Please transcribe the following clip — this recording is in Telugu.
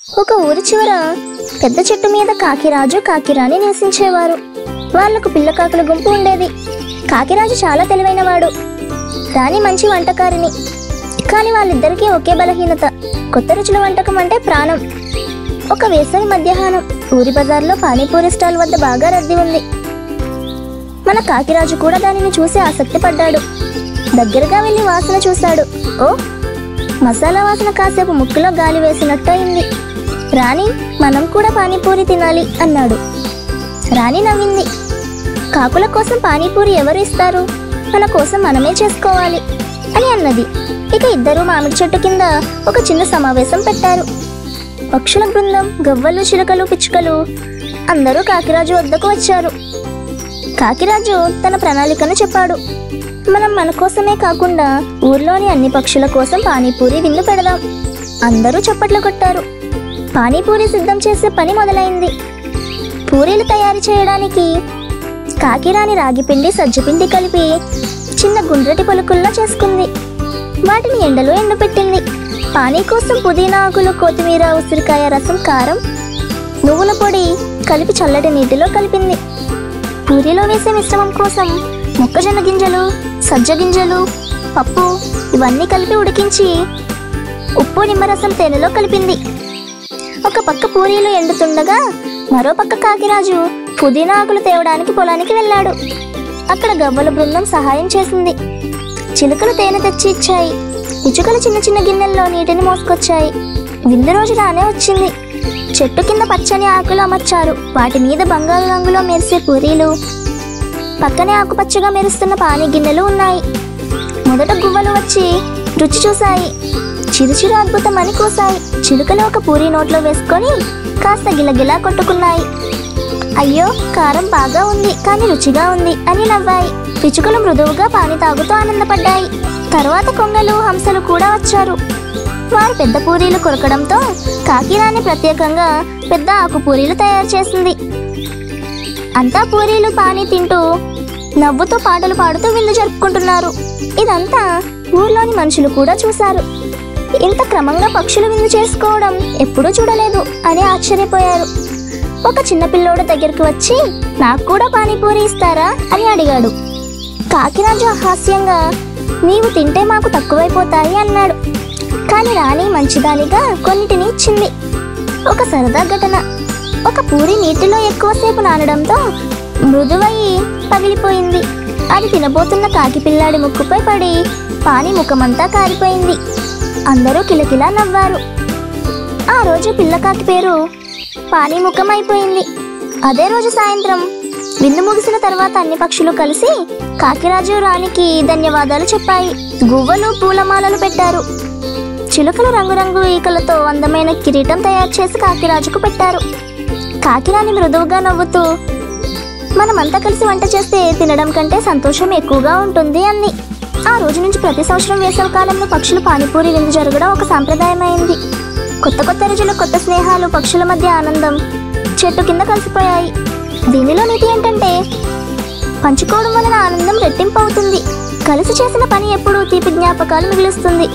ఒక ఊరి చివర పెద్ద చెట్టు మీద కాకిరాజు కాకిరాణి నివసించేవారు. వాళ్లకు పిల్లకాకుల గుంపు ఉండేది. కాకిరాజు చాలా తెలివైనవాడు, రాణి మంచి వంటకారిని. కానీ వాళ్ళిద్దరికీ ఒకే బలహీనత, కొత్త రుచుల వంటకం అంటే ప్రాణం. ఒక వేసవి మధ్యాహ్నం ఊరి బజార్లో పానీపూరి స్టాల్ వద్ద బాగా రద్దీ ఉంది. మన కాకిరాజు కూడా దానిని చూసి ఆసక్తి పడ్డాడు. దగ్గరగా వెళ్ళి వాసన చూశాడు. ఓ, మసాలా వాసన కాసేపు ముక్కులో గాలి వేసినట్టు అయింది. రాణి, మనం కూడా పానీపూరి తినాలి అన్నాడు. రాణి నవ్వింది. కాకుల కోసం పానీపూరి ఎవరు ఇస్తారు? మన కోసం మనమే చేసుకోవాలి అని అన్నది. ఇక ఇద్దరు మామిడి చెట్టు కింద ఒక చిన్న సమావేశం పెట్టారు. పక్షుల బృందం, గవ్వలు, చిలుకలు, పిచ్చుకలు అందరూ కాకిరాజు వద్దకు వచ్చారు. కాకిరాజు తన ప్రణాళికను చెప్పాడు. మనం మన కోసమే కాకుండా ఊర్లోని అన్ని పక్షుల కోసం పానీపూరి విందు పెడదాం. అందరూ చప్పట్లు కొట్టారు. పానీపూరి సిద్ధం చేసే పని మొదలైంది. పూరీలు తయారు చేయడానికి కాకిరాణి రాగిపిండి, సజ్జపిండి కలిపి చిన్న గుండ్రటి పలుకుల్లా చేసుకుంది. వాటిని ఎండలో ఎండబెట్టింది. పానీ కోసం పుదీనా ఆకులు, కొత్తిమీర, ఉసిరికాయ రసం, కారం, నువ్వుల పొడి కలిపి చల్లటి నీటిలో కలిపింది. పూరీలో వేసే మిశ్రమం కోసం మొక్కజొన్న గింజలు, సజ్జ గింజలు, పప్పు ఇవన్నీ కలిపి ఉడికించి ఉప్పు, నిమ్మరసం, తేనెలో కలిపింది. ఒక పక్క పూరీలు ఎండుతుండగా మరో పక్క కాకిరాజు పుదీనా ఆకులు తేవడానికి పొలానికి వెళ్ళాడు. అక్కడ గవ్వల బృందం సహాయం చేసింది. చిలుకలు తేనె తెచ్చి ఇచ్చాయి. పిచ్చుకలు చిన్న చిన్న గిన్నెల్లో నీటిని మోసుకొచ్చాయి. విందు రోజు రానే వచ్చింది. చెట్టు కింద పచ్చని ఆకులు అమర్చారు. వాటి మీద బంగారు రంగులో మెరిసే పూరీలు, పక్కనే ఆకుపచ్చగా మెరుస్తున్న పానీ గిన్నెలు ఉన్నాయి. మొదట గువ్వలు వచ్చి రుచి చూశాయి. చిరుచిరు అద్భుతం అని కూసాయి. చిలుకలు ఒక పూరీ నోట్లో వేసుకొని కాస్త గిలగిలా కొట్టుకున్నాయి. అయ్యో, కారం బాగా ఉంది, కానీ రుచిగా ఉంది అని నవ్వాయి. పిచ్చుకలు మృదువుగా పానీ తాగుతూ ఆనందపడ్డాయి. తర్వాత కొంగలు, హంసలు కూడా వచ్చారు. వారు పెద్ద పూరీలు కొరకడంతో కాకిరాణి ప్రత్యేకంగా పెద్ద ఆకు పూరీలు తయారు చేసింది. అంతా పూరీలు, పానీ తింటూ నవ్వుతూ పాటలు పాడుతూ విందు జరుపుకుంటున్నారు. ఇదంతా ఊర్లోని మనుషులు కూడా చూశారు. ఇంత క్రమంగా పక్షులు విందు చేసుకోవడం ఎప్పుడూ చూడలేదు అని ఆశ్చర్యపోయారు. ఒక చిన్న పిల్లోడు దగ్గరికి వచ్చి, నాకు కూడా పానీపూరి ఇస్తారా అని అడిగాడు. కాకిరాజు హాస్యంగా, నీవు తింటే మాకు తక్కువైపోతాయి అన్నాడు. కానీ రాణి మంచిదానిగా కొన్నిటిని ఇచ్చింది. ఒక సరదా ఘటన. ఒక పూరి నీటిలో ఎక్కువసేపు నానడంతో మృదువయి పగిలిపోయింది. అది తినబోతున్న కాకి పిల్లాడి ముక్కుపై పడి పానీ ముఖమంతా కారిపోయింది. అందరూ కిలకిలా నవ్వారు. ఆ రోజు పిల్లకాకి పేరు పానీ ముఖం అయిపోయింది. అదే రోజు సాయంత్రం విందు ముగిసిన తర్వాత అన్ని పక్షులు కలిసి కాకిరాజు రాణికి ధన్యవాదాలు చెప్పాయి. గువ్వలు పూలమాలలు పెట్టారు. చిలుకలు రంగురంగు ఈకలతో అందమైన కిరీటం తయారు చేసి కాకిరాజుకు పెట్టారు. కాకిరాణి మృదువుగా నవ్వుతూ, మనమంతా కలిసి వంట చేస్తే తినడం కంటే సంతోషం ఎక్కువగా ఉంటుంది అంది. ఆ రోజు నుంచి ప్రతి సంవత్సరం వేసవి కాలంలో పక్షులు పానీపూరి విందు జరగడం ఒక సాంప్రదాయమైంది. కొత్త కొత్త రుచులు, కొత్త స్నేహాలు, పక్షుల మధ్య ఆనందం చెట్టు కింద కలిసిపోయాయి. దీనిలో నీతి ఏంటంటే, పంచుకోవడం వలన ఆనందం రెట్టింపు అవుతుంది. కలిసి చేసిన పని ఎప్పుడూ తీపి జ్ఞాపకాలు మిగులుస్తుంది.